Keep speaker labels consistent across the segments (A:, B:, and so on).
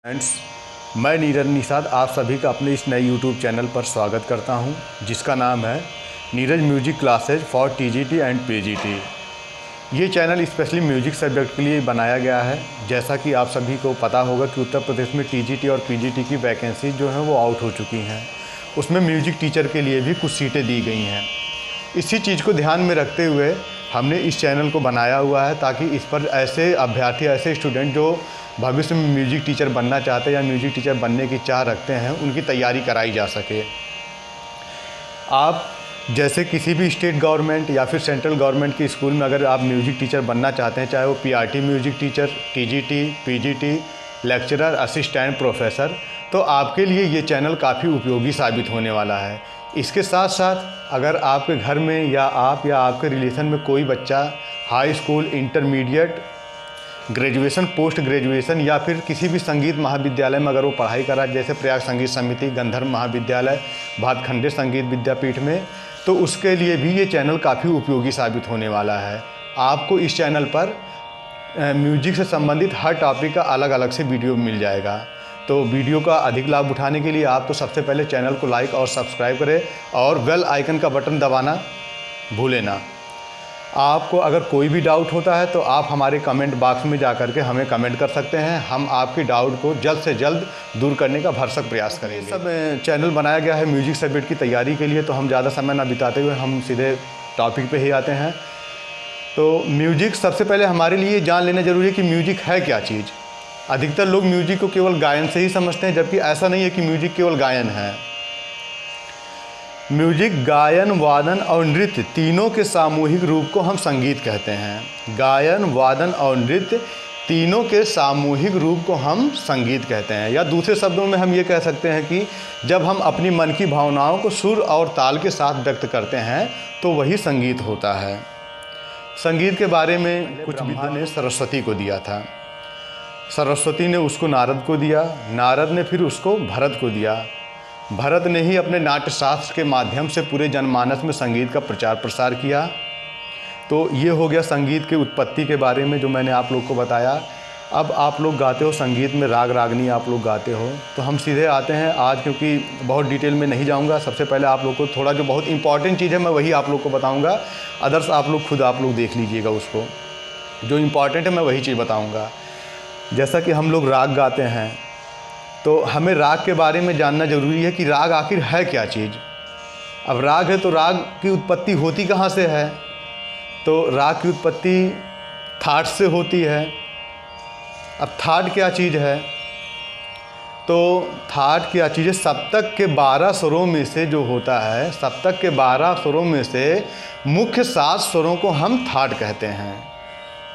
A: Friends, मैं नीरज निषाद आप सभी का अपने इस नए यूट्यूब चैनल पर स्वागत करता हूं, जिसका नाम है Neeraj music classes for TGT and PGT. ये चैनल स्पेशली म्यूजिक सब्जेक्ट के लिए बनाया गया है। जैसा कि आप सभी को पता होगा कि उत्तर प्रदेश में टीजीटी और पीजीटी की वैकेंसी जो है वो आउट हो चुकी हैं। उसमें म्यूजिक टीचर के लिए भी कुछ सीटें दी गई हैं। इसी चीज़ को ध्यान में रखते हुए हमने इस चैनल को बनाया हुआ है, ताकि इस पर ऐसे अभ्यर्थी, ऐसे स्टूडेंट जो भविष्य में म्यूजिक टीचर बनना चाहते हैं या म्यूजिक टीचर बनने की चाह रखते हैं, उनकी तैयारी कराई जा सके। आप जैसे किसी भी स्टेट गवर्नमेंट या फिर सेंट्रल गवर्नमेंट की स्कूल में अगर आप म्यूजिक टीचर बनना चाहते हैं, चाहे वो PRT music teacher, TGT, PGT, lecturer, assistant professor, तो आपके लिए ये चैनल काफ़ी उपयोगी साबित होने वाला है। इसके साथ साथ अगर आपके घर में या आपके रिलेशन में कोई बच्चा high school, intermediate, graduation, post graduation या फिर किसी भी संगीत महाविद्यालय में अगर वो पढ़ाई कर रहा है, जैसे प्रयाग संगीत समिति, गंधर्व महाविद्यालय, भातखंडे संगीत विद्यापीठ में, तो उसके लिए भी ये चैनल काफ़ी उपयोगी साबित होने वाला है। आपको इस चैनल पर म्यूजिक से संबंधित हर टॉपिक का अलग अलग से वीडियो मिल जाएगा। तो वीडियो का अधिक लाभ उठाने के लिए आप तो सबसे पहले चैनल को लाइक और सब्सक्राइब करें और बेल आइकन का बटन दबाना भूलें ना। आपको अगर कोई भी डाउट होता है तो आप हमारे कमेंट बॉक्स में जा कर के हमें कमेंट कर सकते हैं। हम आपकी डाउट को जल्द से जल्द दूर करने का भरसक प्रयास करेंगे। सब चैनल बनाया गया है म्यूजिक सब्जेक्ट की तैयारी के लिए, तो हम ज़्यादा समय ना बिताते हुए हम सीधे टॉपिक पे ही आते हैं। तो म्यूजिक, सबसे पहले हमारे लिए जान लेना ज़रूरी है कि म्यूजिक है क्या चीज़। अधिकतर लोग म्यूजिक को केवल गायन से ही समझते हैं, जबकि ऐसा नहीं है कि म्यूजिक केवल गायन है। म्यूजिक गायन, वादन और नृत्य तीनों के सामूहिक रूप को हम संगीत कहते हैं। गायन, वादन और नृत्य तीनों के सामूहिक रूप को हम संगीत कहते हैं। या दूसरे शब्दों में हम ये कह सकते हैं कि जब हम अपनी मन की भावनाओं को सुर और ताल के साथ व्यक्त करते हैं तो वही संगीत होता है। संगीत के बारे में कुछ ब्रह्मा ने सरस्वती को दिया था, सरस्वती ने उसको नारद को दिया, नारद ने फिर उसको भरत को दिया, भरत ने ही अपने नाट्यशास्त्र के माध्यम से पूरे जनमानस में संगीत का प्रचार प्रसार किया। तो ये हो गया संगीत के उत्पत्ति के बारे में जो मैंने आप लोग को बताया। अब आप लोग गाते हो संगीत में राग रागनी आप लोग गाते हो, तो हम सीधे आते हैं आज, क्योंकि बहुत डिटेल में नहीं जाऊंगा। सबसे पहले आप लोग को थोड़ा जो बहुत इंपॉर्टेंट चीज़ है मैं वही आप लोग को बताऊंगा। अदर्स आप लोग खुद आप लोग देख लीजिएगा उसको, जो इम्पॉर्टेंट है मैं वही चीज़ बताऊँगा। जैसा कि हम लोग राग गाते हैं, तो हमें राग के बारे में जानना ज़रूरी है कि राग आखिर है क्या चीज़। अब राग है तो राग की उत्पत्ति होती कहाँ से है? तो राग की उत्पत्ति थाट से होती है। अब थाट क्या चीज़ है? तो थाट क्या चीज़ है? सप्तक के 12 स्वरों में से जो होता है, सप्तक के 12 स्वरों में से मुख्य 7 स्वरों को हम थाट कहते हैं।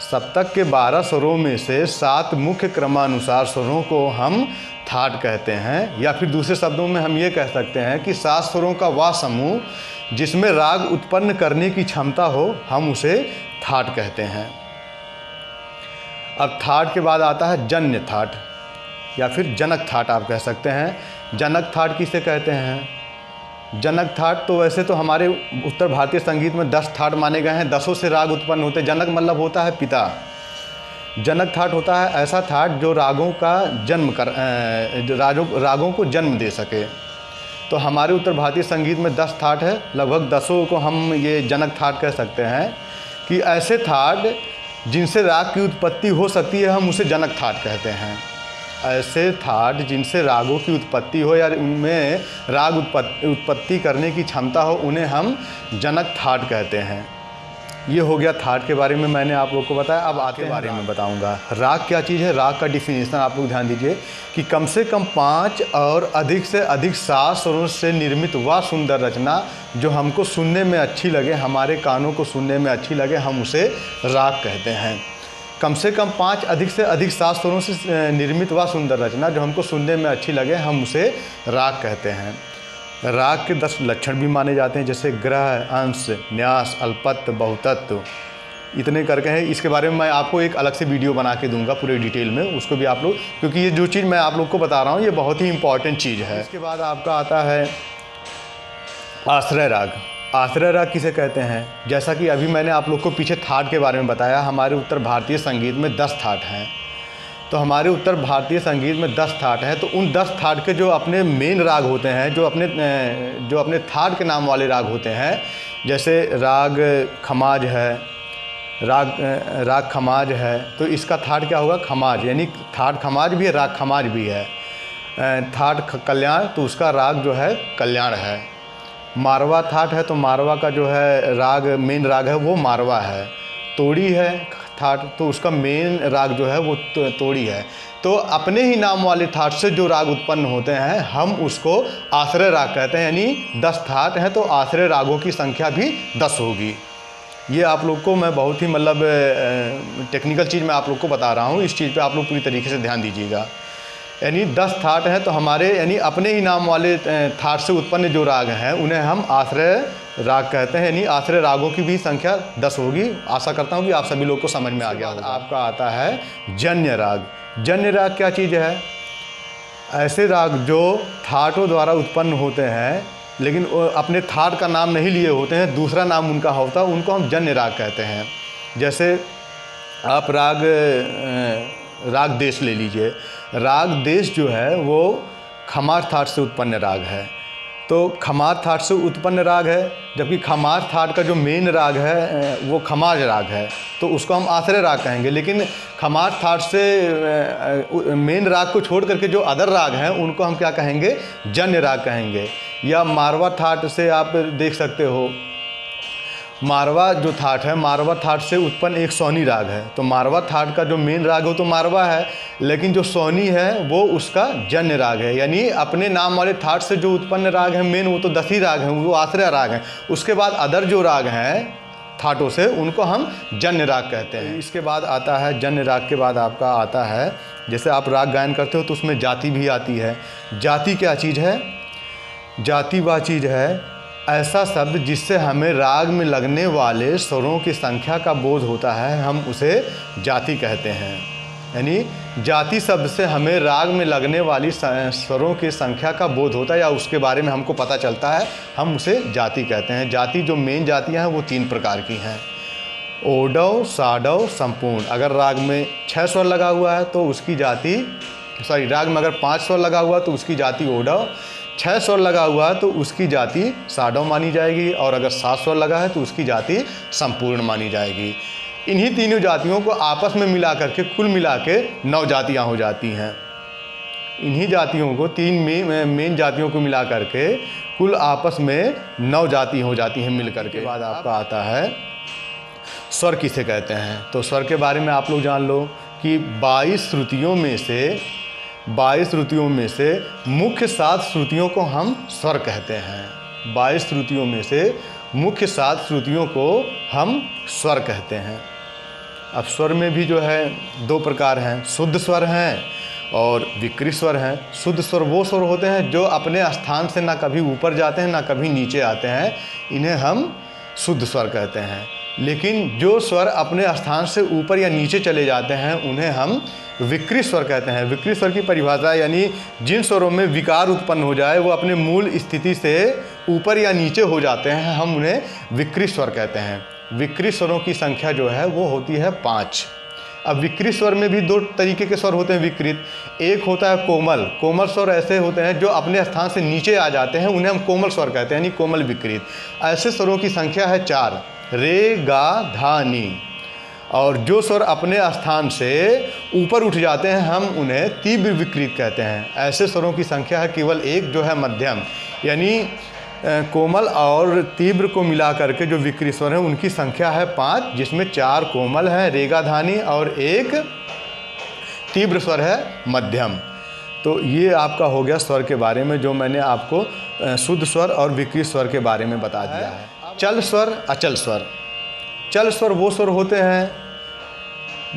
A: सप्तक के 12 स्वरों में से 7 मुख्य क्रमानुसार स्वरों को हम थाट कहते हैं। या फिर दूसरे शब्दों में हम ये कह सकते हैं कि 7 स्वरों का वह समूह जिसमें राग उत्पन्न करने की क्षमता हो, हम उसे थाट कहते हैं। अब थाट के बाद आता है जन्य थाट या फिर जनक थाट आप कह सकते हैं। जनक थाट किसे कहते हैं? जनक थाट तो वैसे तो हमारे उत्तर भारतीय संगीत में 10 थाट माने गए हैं, 10 से राग उत्पन्न होते हैं। जनक मतलब होता है पिता। जनक थाट होता है ऐसा थाट जो रागों का जन्म कर रागों को जन्म दे सके। तो हमारे उत्तर भारतीय संगीत में 10 थाट है, लगभग 10 को हम ये जनक थाट कह सकते हैं। कि ऐसे थाट जिनसे राग की उत्पत्ति हो सकती है, हम उसे जनक थाट कहते हैं। ऐसे थाट जिनसे रागों की उत्पत्ति हो या उनमें राग उत्पत्ति करने की क्षमता हो, उन्हें हम जनक थाट कहते हैं। ये हो गया थाट के बारे में मैंने आप लोग को बताया। अब आगे बारे में बताऊंगा राग क्या चीज़ है। राग का डिफिनीशन आप लोग ध्यान दीजिए कि कम से कम 5 और अधिक से अधिक 7 स्वरों से निर्मित वह सुंदर रचना जो हमको सुनने में अच्छी लगे, हमारे कानों को सुनने में अच्छी लगे, हम उसे राग कहते हैं। कम से कम 5 अधिक से अधिक 7 स्वरों से निर्मित वह सुंदर रचना जो हमको सुनने में अच्छी लगे, हम उसे राग कहते हैं। राग के 10 लक्षण भी माने जाते हैं, जैसे ग्रह, अंश, न्यास, अल्पत्व, बहुतत्व, इतने करके हैं। इसके बारे में मैं आपको एक अलग से वीडियो बना के दूंगा पूरे डिटेल में, उसको भी आप लोग, क्योंकि ये जो चीज़ मैं आप लोग को बता रहा हूँ ये बहुत ही इंपॉर्टेंट चीज़ है। इसके बाद आपका आता है आश्रय राग। आश्रय राग किसे कहते हैं? जैसा कि अभी मैंने आप लोग को पीछे थाट के बारे में बताया, हमारे उत्तर भारतीय संगीत में 10 थाट हैं। तो हमारे उत्तर भारतीय संगीत में 10 थाट हैं। तो उन 10 थाट के जो अपने मेन राग होते हैं, जो अपने थाट के नाम वाले राग होते हैं, जैसे राग खमाज है, राग खमाज है, तो इसका थाट क्या होगा? खमाज, यानी थाट खमाज भी है, राग खमाज भी है। थाट कल्याण, तो उसका राग जो है कल्याण है। मारवा थाट है, तो मारवा का जो है राग, मेन राग है वो मारवा है। तोड़ी है थाट, तो उसका मेन राग जो है वो तोड़ी है। तो अपने ही नाम वाले थाट से जो राग उत्पन्न होते हैं हम उसको आश्रय राग कहते हैं। यानी 10 थाट हैं तो आश्रय रागों की संख्या भी 10 होगी। ये आप लोग को मैं बहुत ही मतलब टेक्निकल चीज़ मैं आप लोग को बता रहा हूँ, इस चीज़ पे आप लोग पूरी तरीके से ध्यान दीजिएगा। यानी 10 थाट हैं तो हमारे यानी अपने ही नाम वाले थाट से उत्पन्न जो राग हैं उन्हें हम आश्रय राग कहते हैं। यानी आश्रय रागों की भी संख्या 10 होगी। आशा करता हूँ कि आप सभी लोग को समझ में आ गया होगा। आपका आता है जन्य राग। जन्य राग क्या चीज़ है? ऐसे राग जो थाटों द्वारा उत्पन्न होते हैं लेकिन अपने थाट का नाम नहीं लिए होते हैं, दूसरा नाम उनका होता है, उनको हम जन्य राग कहते हैं। जैसे आप राग देश ले लीजिए। राग देश जो है वो खमार थाट से उत्पन्न राग है। तो खमार थाट से उत्पन्न राग है, जबकि खमार थाट का जो मेन राग है वो खमाज राग है, तो उसको हम आश्रय राग कहेंगे। लेकिन खमार थाट से मेन राग को छोड़ करके जो अदर राग हैं उनको हम क्या कहेंगे? जन्य राग कहेंगे। या मारवा थाट से आप देख सकते हो, मारवा जो थाट है, मारवा थाट से उत्पन्न एक सोनी राग है। तो मारवा थाट का जो मेन राग हो तो मारवा है, लेकिन जो सोनी है वो उसका जन्य राग है। यानी अपने नाम वाले थाट से जो उत्पन्न राग है मेन, वो तो 10 ही राग हैं, वो आश्रय राग हैं। उसके बाद अदर जो राग हैं थाटों से उनको हम जन्य राग कहते हैं। इसके बाद आता है जन्य राग के बाद आपका आता है, जैसे आप राग गायन करते हो तो उसमें जाति भी आती है। जाति क्या चीज़ है? जाति वह चीज़ है, ऐसा शब्द जिससे हमें राग में लगने वाले स्वरों की संख्या का बोध होता है, हम उसे जाति कहते हैं। यानी जाति शब्द से हमें राग में लगने वाली स्वरों की संख्या का बोध होता है या उसके बारे में हमको पता चलता है, हम उसे जाति कहते हैं। जाति जो मेन जातियाँ हैं वो 3 प्रकार की हैं: ओडव, साडव, संपूर्ण। अगर राग में 6 स्वर लगा हुआ है तो उसकी जाति, राग में अगर 5 स्वर लगा हुआ तो उसकी जाति ओडव, 6 स्वर लगा हुआ है तो उसकी जाति साडव मानी जाएगी, और अगर 7 स्वर लगा है तो उसकी जाति संपूर्ण मानी जाएगी। इन्हीं तीनों जातियों को आपस में मिला करके कुल मिला के 9 जातियाँ हो जाती हैं। इन्हीं जातियों को, 3 मेन जातियों को मिला करके कुल आपस में 9 जाति हो जाती हैं मिल करके। बाद आपका आता है स्वर किसे कहते हैं। तो स्वर के बारे में आप लोग जान लो कि 22 श्रुतियों में से मुख्य 7 श्रुतियों को हम स्वर कहते हैं। 22 श्रुतियों में से मुख्य 7 श्रुतियों को हम स्वर कहते हैं। अब स्वर में भी जो है 2 प्रकार हैं, शुद्ध स्वर हैं और विकृत स्वर हैं। शुद्ध स्वर वो स्वर होते हैं जो अपने स्थान से ना कभी ऊपर जाते हैं ना कभी नीचे आते हैं, इन्हें हम शुद्ध स्वर कहते हैं। लेकिन जो स्वर अपने स्थान से ऊपर या नीचे चले जाते हैं उन्हें हम विकृत स्वर कहते हैं। विकृत स्वर की परिभाषा यानी जिन स्वरों में विकार उत्पन्न हो जाए, वो अपने मूल स्थिति से ऊपर या नीचे हो जाते हैं, हम उन्हें विकृत स्वर कहते हैं। विकृत स्वरों की संख्या जो है वो होती है 5। अब विकृत स्वर में भी 2 तरीके के स्वर होते हैं विकृत। एक होता है कोमल। कोमल स्वर ऐसे होते हैं जो अपने स्थान से नीचे आ जाते हैं, उन्हें हम कोमल स्वर कहते हैं, यानी कोमल विकृत। ऐसे स्वरों की संख्या है 4: रे, गा, धा, नी। और जो स्वर अपने स्थान से ऊपर उठ जाते हैं हम उन्हें तीव्र विकृत कहते हैं। ऐसे स्वरों की संख्या है केवल 1 जो है मध्यम। यानी कोमल और तीव्र को मिला करके जो विकृत स्वर हैं उनकी संख्या है 5, जिसमें 4 कोमल हैं रेगाधानी और 1 तीव्र स्वर है मध्यम। तो ये आपका हो गया स्वर के बारे में, जो मैंने आपको शुद्ध स्वर और विकृत स्वर के बारे में बता दिया है। चल स्वर, अचल स्वर। चल स्वर वो स्वर होते हैं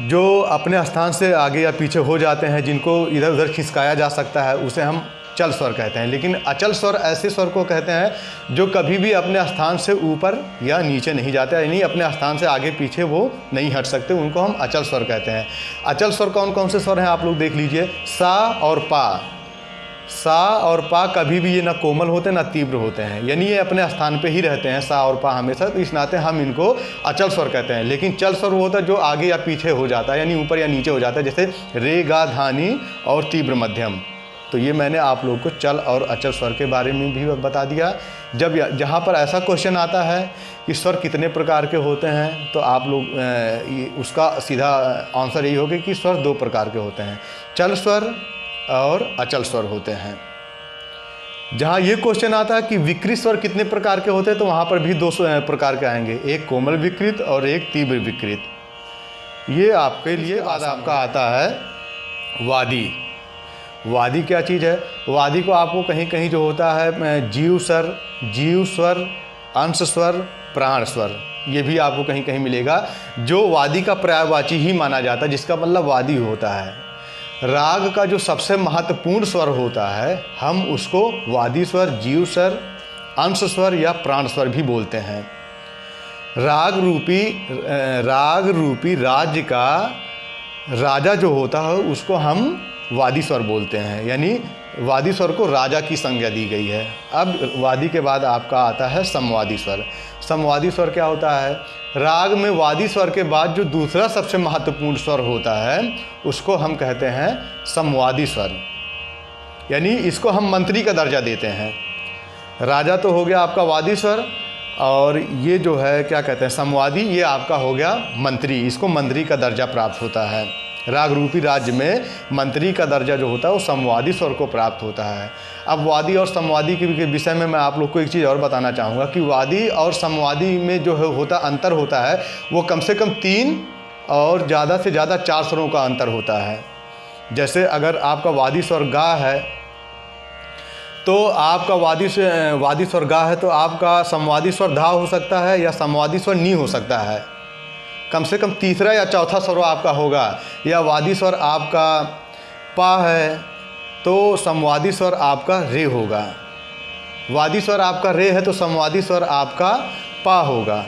A: जो अपने स्थान से आगे या पीछे हो जाते हैं, जिनको इधर उधर खिसकाया जा सकता है, उसे हम चल स्वर कहते हैं। लेकिन अचल स्वर ऐसे स्वर को कहते हैं जो कभी भी अपने स्थान से ऊपर या नीचे नहीं जाते, यानी अपने स्थान से आगे पीछे वो नहीं हट सकते, उनको हम अचल स्वर कहते हैं। अचल स्वर कौन कौन से स्वर हैं आप लोग देख लीजिए। सा और पा, सा और पा कभी भी ये ना कोमल होते ना तीव्र होते हैं, यानी ये अपने स्थान पे ही रहते हैं सा और पा हमेशा। तो इस नाते हम इनको अचल स्वर कहते हैं। लेकिन चल स्वर वो होता है जो आगे या पीछे हो जाता है, यानी ऊपर या नीचे हो जाता है, जैसे रे गा धानी और तीव्र मध्यम। तो ये मैंने आप लोगों को चल और अचल स्वर के बारे में भी बता दिया। जब जहाँ पर ऐसा क्वेश्चन आता है कि स्वर कितने प्रकार के होते हैं, तो आप लोग उसका सीधा आंसर यही होगा कि स्वर 2 प्रकार के होते हैं, चल स्वर और अचल स्वर होते हैं। जहाँ ये क्वेश्चन आता है कि विकृत स्वर कितने प्रकार के होते हैं, तो वहाँ पर भी 2 प्रकार के आएंगे, एक कोमल विकृत और एक तीव्र विकृत। ये आपके लिए बाद आपका आता है वादी। वादी क्या चीज़ है? वादी को आपको कहीं कहीं जो होता है जीव स्वर, अंश स्वर, प्राण स्वर, ये भी आपको कहीं कहीं मिलेगा, जो वादी का पर्यायवाची ही माना जाता है, जिसका मतलब वादी होता है। राग का जो सबसे महत्वपूर्ण स्वर होता है, हम उसको वादी स्वर, जीव स्वर, अंश स्वर या प्राण स्वर भी बोलते हैं। राग रूपी राज्य का राजा जो होता है उसको हम वादी स्वर बोलते हैं, यानी वादी स्वर को राजा की संज्ञा दी गई है। अब वादी के बाद आपका आता है समवादी स्वर। समवादी स्वर क्या होता है? राग में वादी स्वर के बाद जो दूसरा सबसे महत्वपूर्ण स्वर होता है उसको हम कहते हैं समवादी स्वर, यानी इसको हम मंत्री का दर्जा देते हैं। राजा तो हो गया आपका वादी स्वर, और ये जो है क्या कहते हैं समवादी, ये आपका हो गया मंत्री, इसको मंत्री का दर्जा प्राप्त होता है। राग रूपी राज्य में मंत्री का दर्जा जो होता है वो समवादी स्वर को प्राप्त होता है। अब वादी और समवादी के विषय में मैं आप लोग को एक चीज़ और बताना चाहूँगा कि वादी और समवादी में जो है अंतर होता है वो कम से कम 3 और ज़्यादा से ज़्यादा 4 स्वरों का अंतर होता है। जैसे अगर आपका वादी स्वर गा है तो आपका वादी स्वर गा है तो आपका समवादी स्वर धा हो सकता है या समवादी स्वर नी हो सकता है। कम से कम तीसरा या चौथा स्वर आपका होगा। या वादी स्वर आपका पा है तो समवादी स्वर आपका रे होगा। वादी स्वर आपका रे है तो समवादी स्वर आपका पा होगा,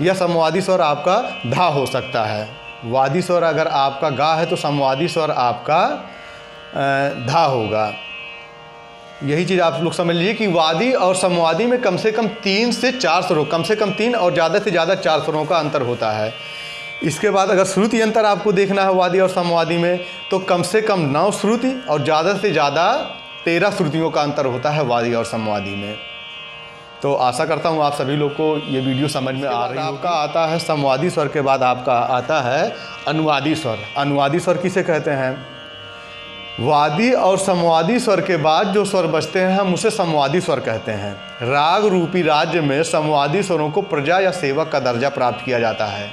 A: या समवादी स्वर आपका धा हो सकता है। वादी स्वर अगर आपका गा है तो समवादी स्वर आपका धा होगा। यही चीज़ आप लोग समझ लीजिए कि वादी और समवादी में कम से कम 3 से 4 स्वरों, कम से कम 3 और ज़्यादा से ज़्यादा 4 स्वरों का अंतर होता है। इसके बाद अगर श्रुति अंतर आपको देखना है वादी और समवादी में, तो कम से कम 9 श्रुति और ज़्यादा से ज़्यादा 13 श्रुतियों का अंतर होता है वादी और समवादी में। तो आशा करता हूँ आप सभी लोग को ये वीडियो समझ में आ रही है। आपका आता है समवादी स्वर के बाद आपका आता है अनुवादी स्वर। अनुवादी स्वर किसे कहते हैं? वादी और समवादी स्वर के बाद जो स्वर बचते हैं हम उसे समवादी स्वर कहते हैं। राग रूपी राज्य में समवादी स्वरों को प्रजा या सेवक का दर्जा प्राप्त किया जाता है।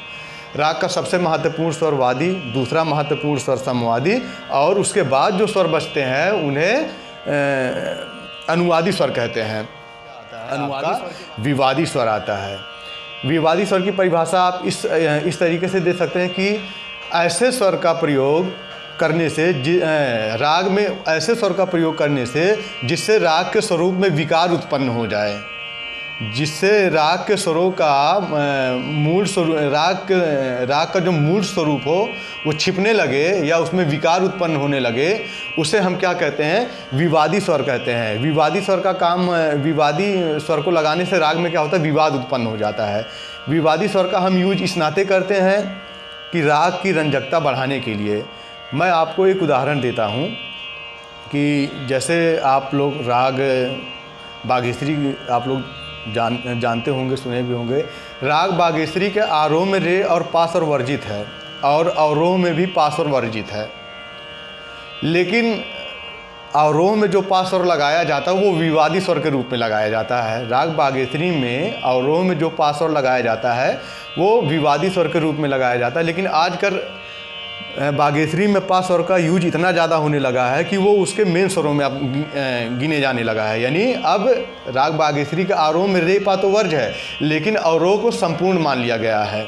A: राग का सबसे महत्वपूर्ण स्वर वादी, दूसरा महत्वपूर्ण स्वर समवादी, और उसके बाद जो स्वर बचते हैं उन्हें अनुवादी स्वर कहते हैं। अनुवादी विवादी स्वर आता है। विवादी स्वर की परिभाषा आप इस तरीके से दे सकते हैं कि ऐसे स्वर का प्रयोग करने से राग में ऐसे स्वर का प्रयोग करने से जिससे राग के स्वरूप में विकार उत्पन्न हो जाए, जिससे राग के स्वरों का मूल स्वरूप, राग का जो मूल स्वरूप हो वो छिपने लगे या उसमें विकार उत्पन्न होने लगे, उसे हम क्या कहते हैं? विवादी स्वर कहते हैं। विवादी स्वर का काम, विवादी स्वर को लगाने से राग में क्या होता है? विवाद उत्पन्न हो जाता है। विवादी स्वर का हम यूज इस नाते करते हैं कि राग की रंजकता बढ़ाने के लिए। मैं आपको एक उदाहरण देता हूँ कि जैसे आप लोग राग बागेश्वरी आप लोग जानते होंगे, सुने भी होंगे। राग बागेश्वरी के आरोह में रे और पा स्वर वर्जित है और अवरोह में भी पा स्वर वर्जित है, लेकिन अवरोह में जो पा स्वर लगाया जाता है वो विवादी स्वर के रूप में लगाया जाता है। राग बागेश्वरी में अवरोह में जो पा स्वर लगाया जाता है वो विवादी स्वर के रूप में लगाया जाता है। लेकिन आजकल बागेश्वरी में पा स्वर का यूज इतना ज़्यादा होने लगा है कि वो उसके मेन स्वरों में अब गिने जाने लगा है। यानी अब राग बागेश्वरी के आरोह में रे पा तो वर्ज है, लेकिन अवरोह को संपूर्ण मान लिया गया है।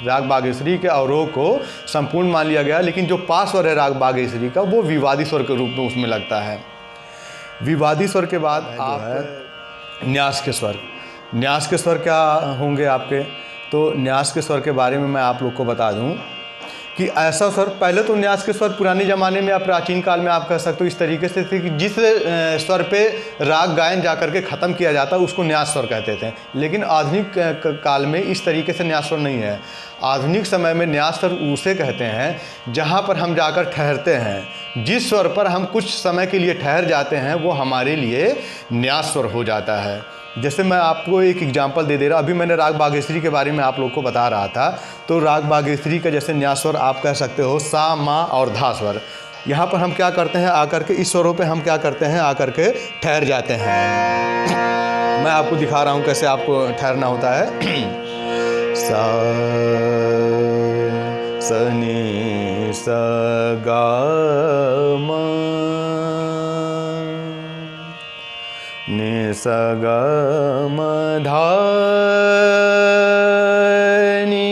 A: राग बागेश्वरी के अवरोह को संपूर्ण मान लिया गया, लेकिन जो पा स्वर है राग बागेश्वरी का वो विवादी स्वर के रूप में उसमें लगता है। विवादी स्वर के बाद आप है न्यास के स्वर। न्यास के स्वर क्या होंगे आपके? तो न्यास के स्वर के बारे में मैं आप लोग को बता दूं कि ऐसा स्वर, पहले तो न्यास के स्वर पुराने ज़माने में या प्राचीन काल में आप कह सकते हो इस तरीके से थे कि जिस स्वर पे राग गायन जा करके ख़त्म किया जाता उसको न्यास स्वर कहते थे। लेकिन आधुनिक काल में इस तरीके से न्यास स्वर नहीं है। आधुनिक समय में न्यास स्वर उसे कहते हैं जहाँ पर हम जाकर ठहरते हैं। जिस स्वर पर हम कुछ समय के लिए ठहर जाते हैं वो हमारे लिए न्यास स्वर हो जाता है। जैसे मैं आपको एक एग्जांपल दे रहा, अभी मैंने राग बागेश्वरी के बारे में आप लोग को बता रहा था। तो राग बागेश्वरी का जैसे न्यास स्वर आप कह सकते हो सा, मा और धा स्वर। यहाँ पर हम क्या करते हैं, आकर के इस स्वरों पे हम क्या करते हैं, आकर के ठहर जाते हैं। मैं आपको दिखा रहा हूँ कैसे आपको ठहरना होता है। सा सनी सा गा मा नि सा गा मा धा नि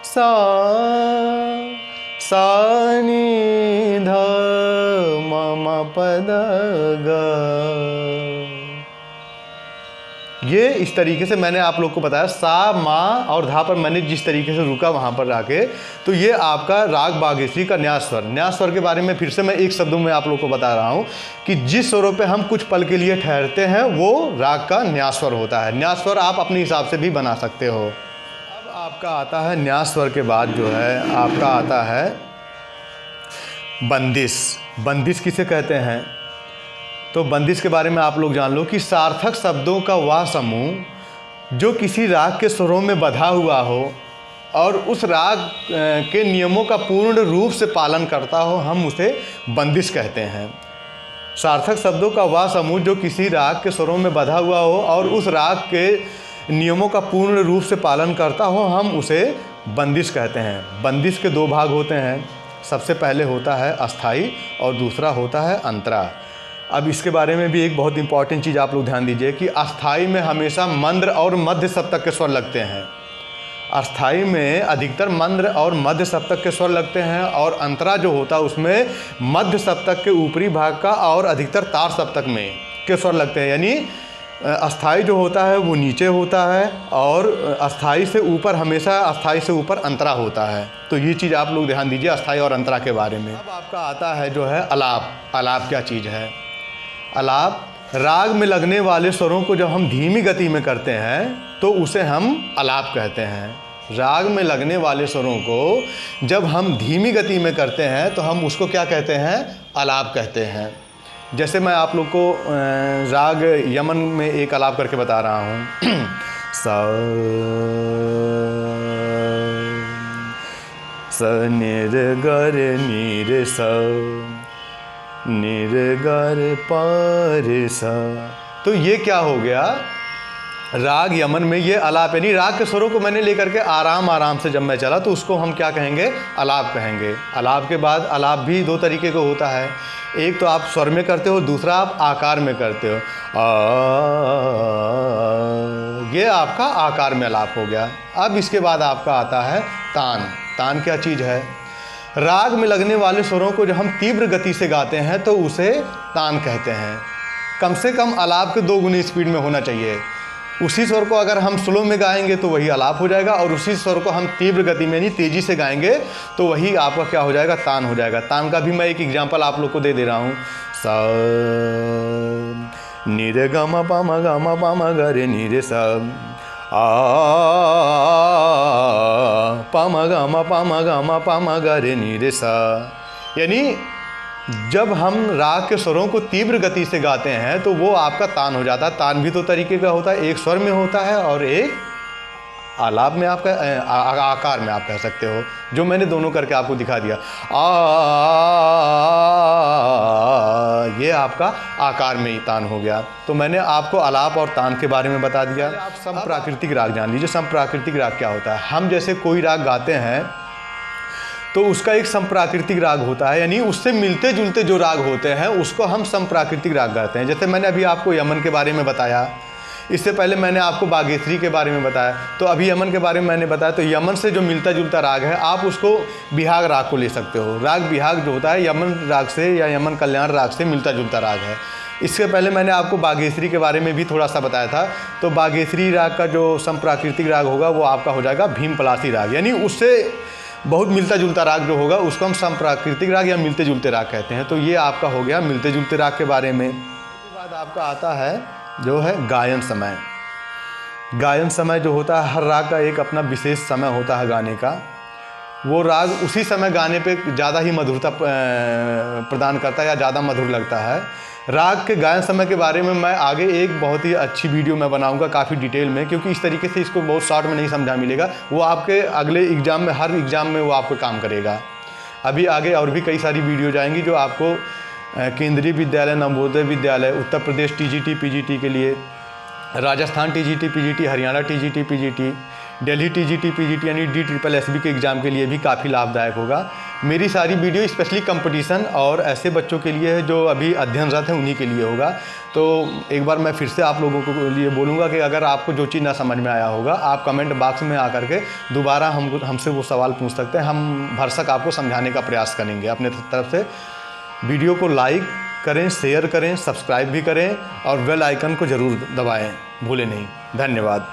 A: सा सा नि धा म म प द ग। ये इस तरीके से मैंने आप लोग को बताया। सा, मा और धा पर मैंने जिस तरीके से रुका वहाँ पर आके, तो ये आपका राग बागेश्वरी का न्यास स्वर। न्यास स्वर के बारे में फिर से मैं एक शब्दों में आप लोग को बता रहा हूँ कि जिस स्वरों पे हम कुछ पल के लिए ठहरते हैं वो राग का न्यास स्वर होता है। न्यास स्वर आप अपने हिसाब से भी बना सकते हो। अब आपका आता है न्यास स्वर के बाद जो है आपका आता है बंदिश। बंदिश किसे कहते हैं, तो बंदिश के बारे में आप लोग जान लो कि सार्थक शब्दों का वह समूह जो किसी राग के स्वरों में बंधा हुआ हो और उस राग के नियमों का पूर्ण रूप से पालन करता हो, हम उसे बंदिश कहते हैं। सार्थक शब्दों का वह समूह जो किसी राग के स्वरों में बंधा हुआ हो और उस राग के नियमों का पूर्ण रूप से पालन करता हो, हम उसे बंदिश कहते हैं। बंदिश के दो भाग होते हैं। सबसे पहले होता है अस्थाई और दूसरा होता है अंतरा। अब इसके बारे में भी एक बहुत इंपॉर्टेंट चीज़ आप लोग ध्यान दीजिए कि अस्थाई में हमेशा मंद्र और मध्य सप्तक के स्वर लगते हैं। अस्थाई में अधिकतर मंद्र और मध्य सप्तक के स्वर लगते हैं और अंतरा जो होता है उसमें मध्य सप्तक के ऊपरी भाग का और अधिकतर तार सप्तक में के स्वर लगते हैं। यानी अस्थाई जो होता है वो नीचे होता है और अस्थाई से ऊपर हमेशा अस्थाई से ऊपर अंतरा होता है। तो ये चीज़ आप लोग ध्यान दीजिए अस्थाई और अंतरा के बारे में। अब आपका आता है जो है अलाप। अलाप क्या चीज़ है? अलाप राग में लगने वाले स्वरों को जब हम धीमी गति में करते हैं तो उसे हम अलाप कहते हैं। राग में लगने वाले स्वरों को जब हम धीमी गति में करते हैं तो हम उसको क्या कहते हैं? अलाप कहते हैं। जैसे मैं आप लोग को राग यमन में एक अलाप करके बता रहा हूँ। सा स निर गर नीर सा निर्गर पार सा। तो ये क्या हो गया? राग यमन में ये अलाप, यानी राग के स्वरों को मैंने लेकर के आराम आराम से जब मैं चला तो उसको हम क्या कहेंगे? अलाप कहेंगे। अलाप के बाद अलाप भी दो तरीके का होता है। एक तो आप स्वर में करते हो, दूसरा आप आकार में करते हो। ये आपका आकार में अलाप हो गया। अब इसके बाद आपका आता है तान। तान क्या चीज़ है? राग में लगने वाले स्वरों को जब हम तीव्र गति से गाते हैं तो उसे तान कहते हैं। कम से कम अलाप के 2 गुनी स्पीड में होना चाहिए। उसी स्वर को अगर हम स्लो में गाएंगे तो वही अलाप हो जाएगा और उसी स्वर को हम तीव्र गति में यानी तेज़ी से गाएंगे तो वही आपका क्या हो जाएगा? तान हो जाएगा। तान का भी मैं एक एग्जांपल आप लोग को दे दे रहा हूँ। सा निरे ग म प म ग रे निरे सा आ प म ग ग रे निरे सा। यानी जब हम राग के स्वरों को तीव्र गति से गाते हैं तो वो आपका तान हो जाता है। तान भी दो तरीके का होता है, एक स्वर में होता है और एक आलाप में आपका आकार में आप कह सकते हो, जो मैंने दोनों करके आपको दिखा दिया। ये आपका आकार में ही तान हो गया। तो मैंने आपको आलाप और तान के बारे में बता दिया। आप सम प्राकृतिक राग जान लीजिए। सम प्राकृतिक राग क्या होता है? हम जैसे कोई राग गाते हैं तो उसका एक समप्राकृतिक राग होता है, यानी उससे मिलते जुलते जो राग होते हैं उसको हम समप्राकृतिक राग गाते हैं। जैसे मैंने अभी आपको यमन के बारे में बताया, इससे पहले मैंने आपको बागेश्वरी के बारे में बताया, तो अभी यमन के बारे में मैंने बताया। तो यमन से जो मिलता जुलता राग है आप उसको बिहाग राग को ले सकते हो। राग बिहाग जो होता है यमन राग से या यमन कल्याण राग से मिलता जुलता राग है। इससे पहले मैंने आपको बागेश्वरी के बारे में भी थोड़ा सा बताया था। तो बागेश्वरी राग का जो समप्राकृतिक राग होगा वो आपका हो जाएगा भीम पलासी राग, यानी उससे बहुत मिलता जुलता राग जो होगा उसको हम समप्राकृतिक राग या मिलते जुलते राग कहते हैं। तो ये आपका हो गया मिलते जुलते राग के बारे में। उसके बाद आपका आता है जो है गायन समय। गायन समय जो होता है, हर राग का एक अपना विशेष समय होता है गाने का। वो राग उसी समय गाने पे ज़्यादा ही मधुरता प्रदान करता है या ज़्यादा मधुर लगता है। राग के गायन समय के बारे में मैं आगे एक बहुत ही अच्छी वीडियो मैं बनाऊंगा काफ़ी डिटेल में, क्योंकि इस तरीके से इसको बहुत शॉर्ट में नहीं समझा मिलेगा। वो आपके अगले एग्ज़ाम में, हर एग्ज़ाम में वो आपको काम करेगा। अभी आगे और भी कई सारी वीडियो जाएंगी जो आपको केंद्रीय विद्यालय, नवोदय विद्यालय, उत्तर प्रदेश टीजीटी पीजीटी के लिए, Rajasthan TGT PGT, Haryana TGT PGT, Delhi TGT PGT यानी DSSB के एग्ज़ाम के लिए भी काफ़ी लाभदायक होगा। मेरी सारी वीडियो स्पेशली कंपटीशन और ऐसे बच्चों के लिए है जो अभी अध्ययनरत हैं, उन्हीं के लिए होगा। तो एक बार मैं फिर से आप लोगों को लिए बोलूँगा कि अगर आपको जो चीज़ ना समझ में आया होगा, आप कमेंट बॉक्स में आकर के दोबारा हमसे वो सवाल पूछ सकते हैं। हम भरसक आपको समझाने का प्रयास करेंगे अपने तरफ से। वीडियो को लाइक करें, शेयर करें, सब्सक्राइब भी करें और बेल आइकन को ज़रूर दबाएं, भूलें नहीं। धन्यवाद।